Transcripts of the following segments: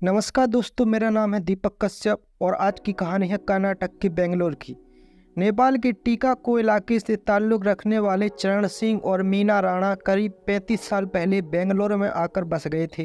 नमस्कार दोस्तों, मेरा नाम है दीपक कश्यप और आज की कहानी है कर्नाटक के बेंगलोर की। नेपाल के टीकाको इलाके से ताल्लुक़ रखने वाले चरण सिंह और मीना राणा करीब 35 साल पहले बेंगलोर में आकर बस गए थे।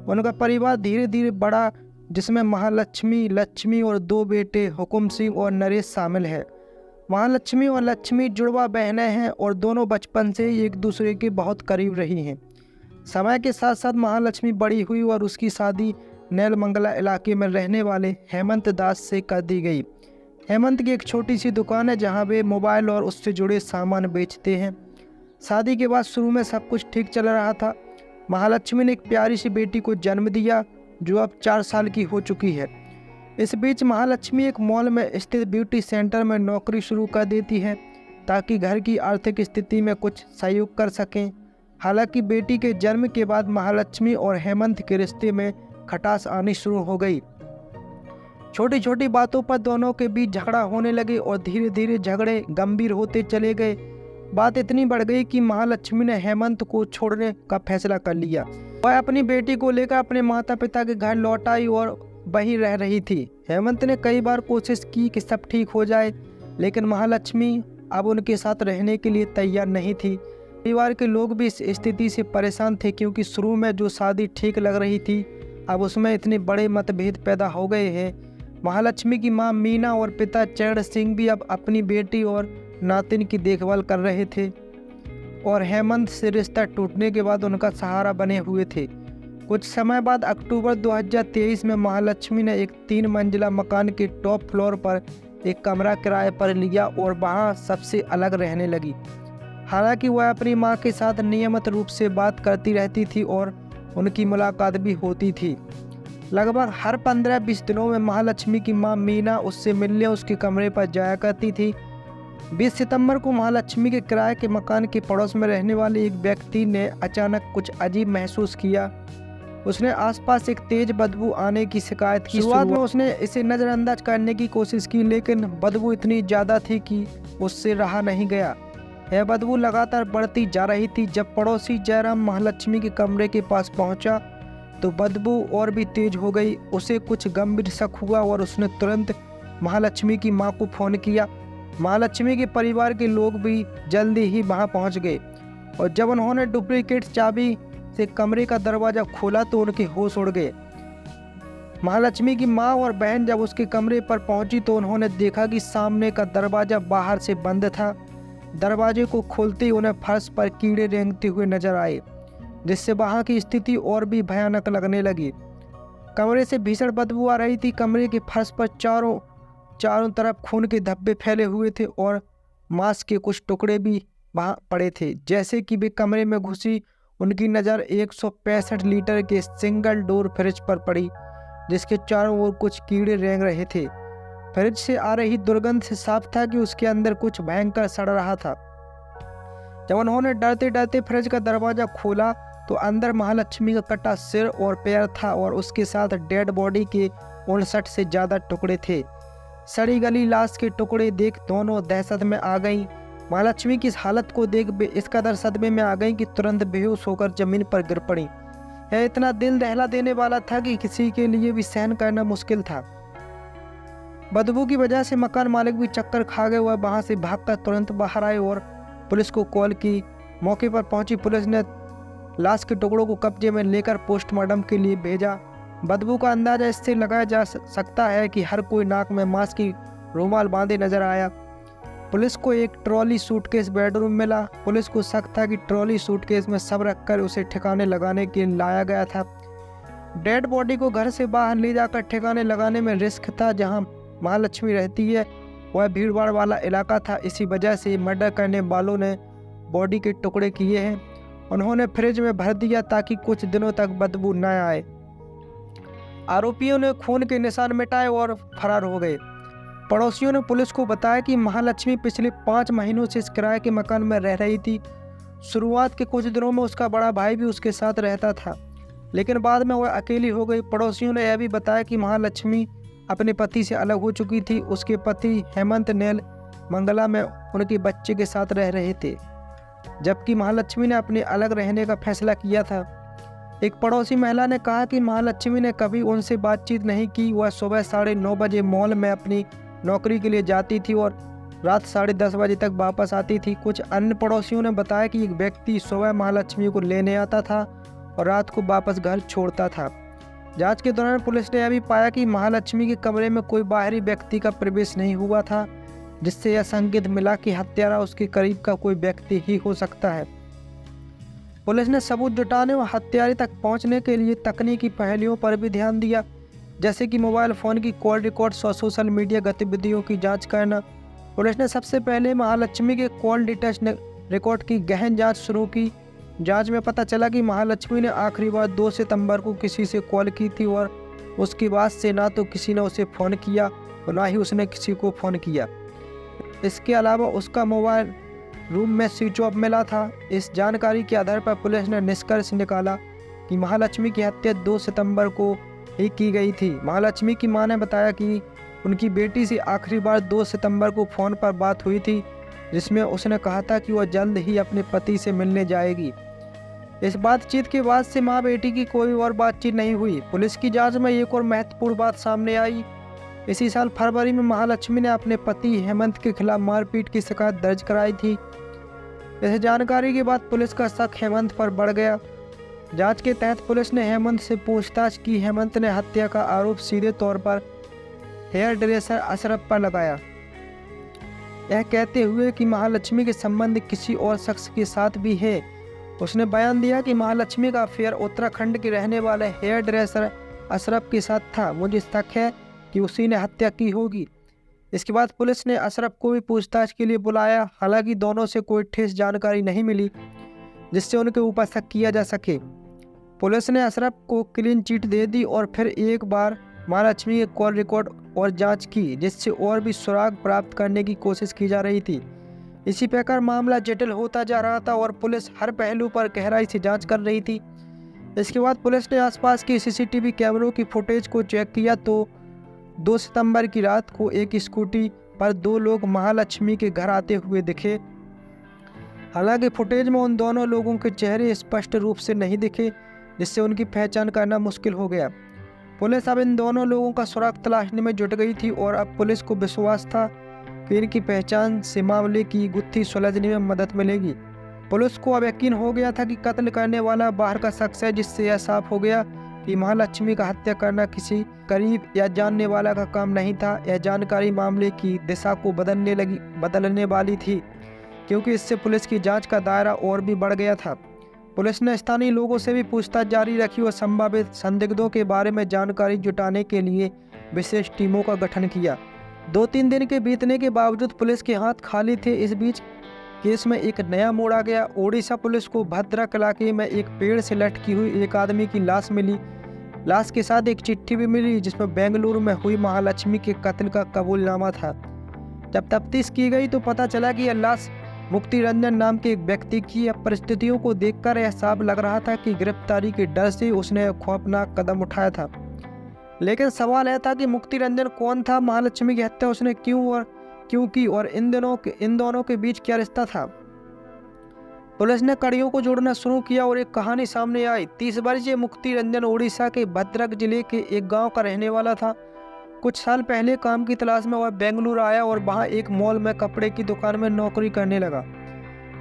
उनका परिवार धीरे धीरे बढ़ा, जिसमें महालक्ष्मी, लक्ष्मी और 2 बेटे हुकुम सिंह और नरेश शामिल है। महालक्ष्मी और लक्ष्मी जुड़वा बहनें हैं और दोनों बचपन से एक दूसरे के बहुत करीब रही हैं। समय के साथ साथ महालक्ष्मी बड़ी हुई और उसकी शादी नेलमंगला इलाके में रहने वाले हेमंत दास से कर दी गई। हेमंत की एक छोटी सी दुकान है जहां वे मोबाइल और उससे जुड़े सामान बेचते हैं। शादी के बाद शुरू में सब कुछ ठीक चल रहा था। महालक्ष्मी ने एक प्यारी सी बेटी को जन्म दिया जो अब 4 साल की हो चुकी है। इस बीच महालक्ष्मी एक मॉल में स्थित ब्यूटी सेंटर में नौकरी शुरू कर देती है ताकि घर की आर्थिक स्थिति में कुछ सहयोग कर सकें। हालांकि बेटी के जन्म के बाद महालक्ष्मी और हेमंत के रिश्ते में खटास आनी शुरू हो गई। छोटी छोटी बातों पर दोनों के बीच झगड़ा होने लगे और धीरे धीरे झगड़े गंभीर होते चले गए। बात इतनी बढ़ गई कि महालक्ष्मी ने हेमंत को छोड़ने का फैसला कर लिया। वह अपनी बेटी को लेकर अपने माता पिता के घर लौट आई और वहीं रह रही थी। हेमंत ने कई बार कोशिश की कि सब ठीक हो जाए, लेकिन महालक्ष्मी अब उनके साथ रहने के लिए तैयार नहीं थी। परिवार के लोग भी इस स्थिति से परेशान थे क्योंकि शुरू में जो शादी ठीक लग रही थी, अब उसमें इतने बड़े मतभेद पैदा हो गए हैं। महालक्ष्मी की मां मीना और पिता चरण सिंह भी अब अपनी बेटी और नातिन की देखभाल कर रहे थे और हेमंत से रिश्ता टूटने के बाद उनका सहारा बने हुए थे। कुछ समय बाद अक्टूबर 2023 में महालक्ष्मी ने एक 3 मंजिला मकान के टॉप फ्लोर पर एक कमरा किराए पर लिया और वहां सबसे अलग रहने लगी। हालांकि वह अपनी मां के साथ नियमित रूप से बात करती रहती थी और उनकी मुलाकात भी होती थी। लगभग हर 15-20 दिनों में महालक्ष्मी की मां मीना उससे मिलने उसके कमरे पर जाया करती थी। 20 सितंबर को महालक्ष्मी के किराए के मकान के पड़ोस में रहने वाले एक व्यक्ति ने अचानक कुछ अजीब महसूस किया। उसने आसपास एक तेज बदबू आने की शिकायत की। शुरुआत में उसने इसे नज़रअंदाज करने की कोशिश की, लेकिन बदबू इतनी ज़्यादा थी कि उससे रहा नहीं गया। यह बदबू लगातार बढ़ती जा रही थी। जब पड़ोसी जयराम महालक्ष्मी के कमरे के पास पहुंचा तो बदबू और भी तेज हो गई। उसे कुछ गंभीर शक हुआ और उसने तुरंत महालक्ष्मी की मां को फ़ोन किया। महालक्ष्मी के परिवार के लोग भी जल्दी ही वहां पहुंच गए और जब उन्होंने डुप्लीकेट चाबी से कमरे का दरवाज़ा खोला तो उनके होश उड़ गए। महालक्ष्मी की माँ और बहन जब उसके कमरे पर पहुंची तो उन्होंने देखा कि सामने का दरवाज़ा बाहर से बंद था। दरवाजे को खोलते ही उन्हें फर्श पर कीड़े रेंगते हुए नजर आए, जिससे वहां की स्थिति और भी भयानक लगने लगी। कमरे से भीषण बदबू आ रही थी। कमरे के फर्श पर चारों तरफ खून के धब्बे फैले हुए थे और मांस के कुछ टुकड़े भी वहां पड़े थे। जैसे कि वे कमरे में घुसी, उनकी नज़र 165 लीटर के सिंगल डोर फ्रिज पर पड़ी, जिसके चारों ओर कुछ कीड़े रेंग रहे थे। फ्रिज से आ रही दुर्गंध से साफ था कि उसके अंदर कुछ भयंकर सड़ रहा था। जब उन्होंने डरते डरते फ्रिज का दरवाज़ा खोला तो अंदर महालक्ष्मी का कटा सिर और पैर था और उसके साथ डेड बॉडी के 59 से ज़्यादा टुकड़े थे। सड़ी गली लाश के टुकड़े देख दोनों दहशत में आ गईं। महालक्ष्मी की इस हालत को देख इस कदर सदमे में आ गई कि तुरंत बेहोश होकर जमीन पर गिर पड़ी। यह इतना दिल दहला देने वाला था कि किसी के लिए भी सहन करना मुश्किल था। बदबू की वजह से मकान मालिक भी चक्कर खा गए। वह वहां से भागकर तुरंत बाहर आए और पुलिस को कॉल की। मौके पर पहुंची पुलिस ने लाश के टुकड़ों को कब्जे में लेकर पोस्टमार्टम के लिए भेजा। बदबू का अंदाजा इससे लगाया जा सकता है कि हर कोई नाक में मास्क की रुमाल बांधे नजर आया। पुलिस को एक ट्रॉली सूटकेस बेडरूम मिला। पुलिस को शक था कि ट्रॉली सूटकेस में सब रखकर उसे ठिकाने लगाने के लिए लाया गया था। डेड बॉडी को घर से बाहर ले जाकर ठिकाने लगाने में रिस्क था। जहां महालक्ष्मी रहती है वह भीड़भाड़ वाला इलाका था, इसी वजह से मर्डर करने वालों ने बॉडी के टुकड़े किए हैं। उन्होंने फ्रिज में भर दिया ताकि कुछ दिनों तक बदबू न आए। आरोपियों ने खून के निशान मिटाए और फरार हो गए। पड़ोसियों ने पुलिस को बताया कि महालक्ष्मी पिछले 5 महीनों से इस किराए के मकान में रह रही थी। शुरुआत के कुछ दिनों में उसका बड़ा भाई भी उसके साथ रहता था, लेकिन बाद में वह अकेली हो गई। पड़ोसियों ने यह भी बताया कि महालक्ष्मी अपने पति से अलग हो चुकी थी। उसके पति हेमंत नेलमंगला में उनके बच्चे के साथ रह रहे थे, जबकि महालक्ष्मी ने अपने अलग रहने का फैसला किया था। एक पड़ोसी महिला ने कहा कि महालक्ष्मी ने कभी उनसे बातचीत नहीं की। वह सुबह 9:30 बजे मॉल में अपनी नौकरी के लिए जाती थी और रात 10:30 बजे तक वापस आती थी। कुछ अन्य पड़ोसियों ने बताया कि एक व्यक्ति सुबह महालक्ष्मी को लेने आता था और रात को वापस घर छोड़ता था। जांच के दौरान पुलिस ने यह भी पाया कि महालक्ष्मी के कमरे में कोई बाहरी व्यक्ति का प्रवेश नहीं हुआ था, जिससे यह संकेत मिला कि हत्यारा उसके करीब का कोई व्यक्ति ही हो सकता है। पुलिस ने सबूत जुटाने और हत्यारे तक पहुंचने के लिए तकनीकी पहलुओं पर भी ध्यान दिया, जैसे कि मोबाइल फ़ोन की कॉल रिकॉर्ड्स और सोशल मीडिया गतिविधियों की जांच करना। पुलिस ने सबसे पहले महालक्ष्मी के कॉल डिटेक्शन रिकॉर्ड की गहन जांच शुरू की। जांच में पता चला कि महालक्ष्मी ने आखिरी बार 2 सितंबर को किसी से कॉल की थी और उसके बाद से ना तो किसी ने उसे फ़ोन किया और ना ही उसने किसी को फ़ोन किया। इसके अलावा उसका मोबाइल रूम में स्विच ऑफ मिला था। इस जानकारी के आधार पर पुलिस ने निष्कर्ष निकाला कि महालक्ष्मी की हत्या 2 सितंबर को ही की गई थी। महालक्ष्मी की मां ने बताया कि उनकी बेटी से आखिरी बार 2 सितंबर को फ़ोन पर बात हुई थी, जिसमें उसने कहा था कि वह जल्द ही अपने पति से मिलने जाएगी। इस बातचीत के बाद से मां बेटी की कोई और बातचीत नहीं हुई। पुलिस की जांच में एक और महत्वपूर्ण बात सामने आई। इसी साल फरवरी में महालक्ष्मी ने अपने पति हेमंत के खिलाफ मारपीट की शिकायत दर्ज कराई थी। इस जानकारी के बाद पुलिस का शक हेमंत पर बढ़ गया। जांच के तहत पुलिस ने हेमंत से पूछताछ की। हेमंत ने हत्या का आरोप सीधे तौर पर हेयर ड्रेसर अशरफ पर लगाया, यह कहते हुए कि महालक्ष्मी के संबंध किसी और शख्स के साथ भी है। उसने बयान दिया कि महालक्ष्मी का अफेयर उत्तराखंड के रहने वाले हेयर ड्रेसर अशरफ के साथ था। मुझे शक है कि उसी ने हत्या की होगी। इसके बाद पुलिस ने अशरफ को भी पूछताछ के लिए बुलाया। हालांकि दोनों से कोई ठोस जानकारी नहीं मिली जिससे उनके ऊपर शक किया जा सके। पुलिस ने अशरफ को क्लीन चिट दे दी और फिर एक बार महालक्ष्मी के कॉल रिकॉर्ड और जांच की, जिससे और भी सुराग प्राप्त करने की कोशिश की जा रही थी। इसी प्रकार मामला जटिल होता जा रहा था और पुलिस हर पहलू पर गहराई से जांच कर रही थी। इसके बाद पुलिस ने आसपास के सीसीटीवी कैमरों की फुटेज को चेक किया तो 2 सितंबर की रात को एक स्कूटी पर 2 लोग महालक्ष्मी के घर आते हुए दिखे। हालांकि फुटेज में उन दोनों लोगों के चेहरे स्पष्ट रूप से नहीं दिखे, जिससे उनकी पहचान करना मुश्किल हो गया। पुलिस अब इन दोनों लोगों का सुराग तलाशने में जुट गई थी और अब पुलिस को विश्वास था कि इनकी पहचान से मामले की गुत्थी सुलझने में मदद मिलेगी। पुलिस को अब यकीन हो गया था कि कत्ल करने वाला बाहर का शख्स है, जिससे यह साफ हो गया कि महालक्ष्मी का हत्या करना किसी करीब या जानने वाला का काम नहीं था। यह जानकारी मामले की दिशा को बदलने वाली थी, क्योंकि इससे पुलिस की जांच का दायरा और भी बढ़ गया था। पुलिस ने स्थानीय लोगों से भी पूछताछ जारी रखी और संभावित संदिग्धों के बारे में जानकारी जुटाने के लिए विशेष टीमों का गठन किया। 2-3 दिन के बीतने के बावजूद पुलिस के हाथ खाली थे। इस बीच केस में एक नया मोड़ आ गया। ओडिशा पुलिस को भद्रक इलाके में एक पेड़ से लटकी हुई एक आदमी की लाश मिली। लाश के साथ एक चिट्ठी भी मिली, जिसमें बेंगलुरु में हुई महालक्ष्मी के कत्ल का कबूलनामा था। जब तफ्तीश की गई तो पता चला कि यह लाश मुक्ति रंजन नाम के एक व्यक्ति की। अब परिस्थितियों को देखकर यह साफ लग रहा था कि गिरफ्तारी के डर से उसने खौफनाक कदम उठाया था। लेकिन सवाल यह था कि मुक्ति रंजन कौन था, महालक्ष्मी की हत्या उसने क्यों की और इन दोनों के बीच क्या रिश्ता था। पुलिस ने कड़ियों को जोड़ना शुरू किया और एक कहानी सामने आई। 30 वर्षीय मुक्ति रंजन ओडिशा के भद्रक जिले के एक गांव का रहने वाला था। कुछ साल पहले काम की तलाश में वह बेंगलुरु आया और वहां एक मॉल में कपड़े की दुकान में नौकरी करने लगा।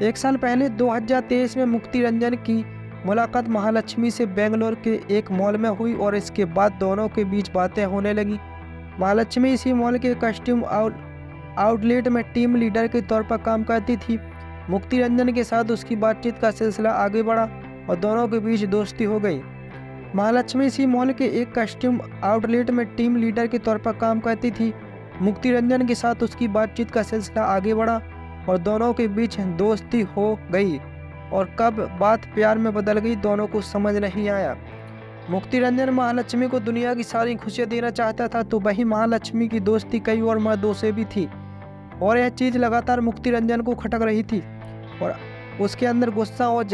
1 साल पहले 2023 में मुक्ति रंजन की मुलाकात महालक्ष्मी से बेंगलुरु के एक मॉल में हुई और इसके बाद दोनों के बीच बातें होने लगी। महालक्ष्मी इसी मॉल के कस्ट्यूम आउटलेट में टीम लीडर के तौर पर काम करती थी। मुक्ति रंजन के साथ उसकी बातचीत का सिलसिला आगे बढ़ा और दोनों के बीच दोस्ती हो गई। महालक्ष्मी इसी मॉल के एक कस्ट्यूम आउटलेट में टीम लीडर के तौर पर काम करती थी। मुक्ति रंजन के साथ उसकी बातचीत का सिलसिला आगे बढ़ा और दोनों के बीच दोस्ती हो गई और कब बात प्यार में बदल गई दोनों को समझ नहीं आया। मुक्ति रंजन महालक्ष्मी को दुनिया की सारी खुशियां देना चाहता था, तो वहीं महालक्ष्मी की दोस्ती कई और मर्दों से भी थी और यह चीज़ लगातार मुक्ति रंजन को खटक रही थी और उसके अंदर गुस्सा और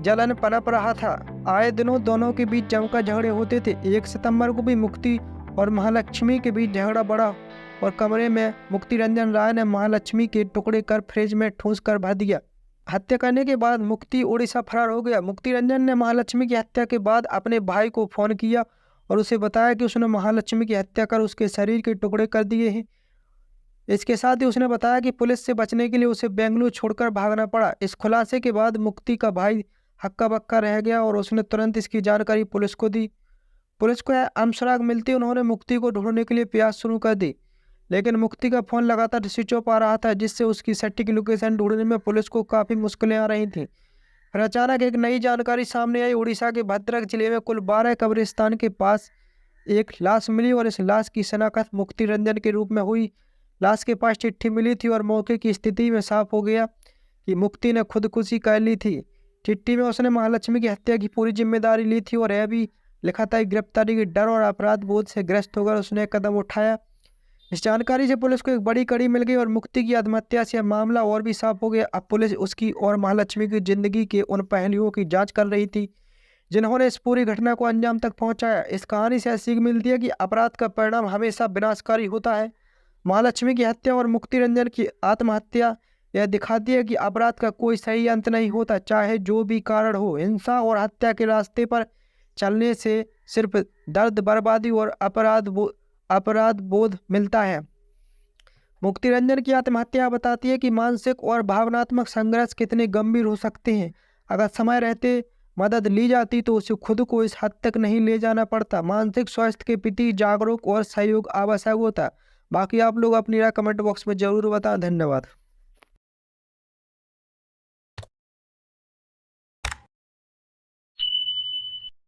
जलन पनप रहा था। आए दिनों दोनों के बीच जमकर झगड़े होते थे। 1 सितंबर को भी मुक्ति और महालक्ष्मी के बीच झगड़ा बढ़ा और कमरे में मुक्ति रंजन राय ने महालक्ष्मी के टुकड़े कर फ्रिज में ठूंस कर भर दिया। हत्या करने के बाद मुक्ति उड़ीसा फरार हो गया। मुक्ति रंजन ने महालक्ष्मी की हत्या के बाद अपने भाई को फ़ोन किया और उसे बताया कि उसने महालक्ष्मी की हत्या कर उसके शरीर के टुकड़े कर दिए हैं। इसके साथ ही उसने बताया कि पुलिस से बचने के लिए उसे बेंगलुरु छोड़कर भागना पड़ा। इस खुलासे के बाद मुक्ति का भाई हक्का बक्का रह गया और उसने तुरंत इसकी जानकारी पुलिस को दी। पुलिस को अमसराग मिलते उन्होंने मुक्ति को ढूंढने के लिए प्रयास शुरू कर दी, लेकिन मुक्ति का फ़ोन लगातार स्विच ऑफ आ रहा था, जिससे उसकी सटीक लोकेशन ढूंढने में पुलिस को काफ़ी मुश्किलें आ रही थीं। फिर अचानक एक नई जानकारी सामने आई। उड़ीसा के भद्रक जिले में कुल 12 कब्रिस्तान के पास एक लाश मिली और इस लाश की शनाख्त मुक्ति रंजन के रूप में हुई। लाश के पास चिट्ठी मिली थी और मौके की स्थिति में साफ हो गया कि मुक्ति ने खुदकुशी कर ली थी। चिट्ठी में उसने महालक्ष्मी की हत्या की पूरी जिम्मेदारी ली थी और यह भी लिखा था कि गिरफ्तारी के डर और अपराध बोध से ग्रस्त होकर उसने एक कदम उठाया। इस जानकारी से पुलिस को एक बड़ी कड़ी मिल गई और मुक्ति की आत्महत्या से मामला और भी साफ हो गया। अब पुलिस उसकी और महालक्ष्मी की जिंदगी के उन पहलुओं की जांच कर रही थी जिन्होंने इस पूरी घटना को अंजाम तक पहुंचाया। इस कहानी से सीख मिलती है कि अपराध का परिणाम हमेशा विनाशकारी होता है। महालक्ष्मी की हत्या और मुक्ति रंजन की आत्महत्या यह दिखाती है कि अपराध का कोई सही अंत नहीं होता, चाहे जो भी कारण हो। हिंसा और हत्या के रास्ते पर चलने से सिर्फ दर्द, बर्बादी और अपराध बोध मिलता है। मुक्ति रंजन की आत्महत्या बताती है कि मानसिक और भावनात्मक संघर्ष कितने गंभीर हो सकते हैं। अगर समय रहते मदद ली जाती तो उसे खुद को इस हद तक नहीं ले जाना पड़ता। मानसिक स्वास्थ्य के प्रति जागरूक और सहयोग आवश्यक होता। बाकी आप लोग अपनी राय कमेंट बॉक्स में जरूर बताएं। धन्यवाद।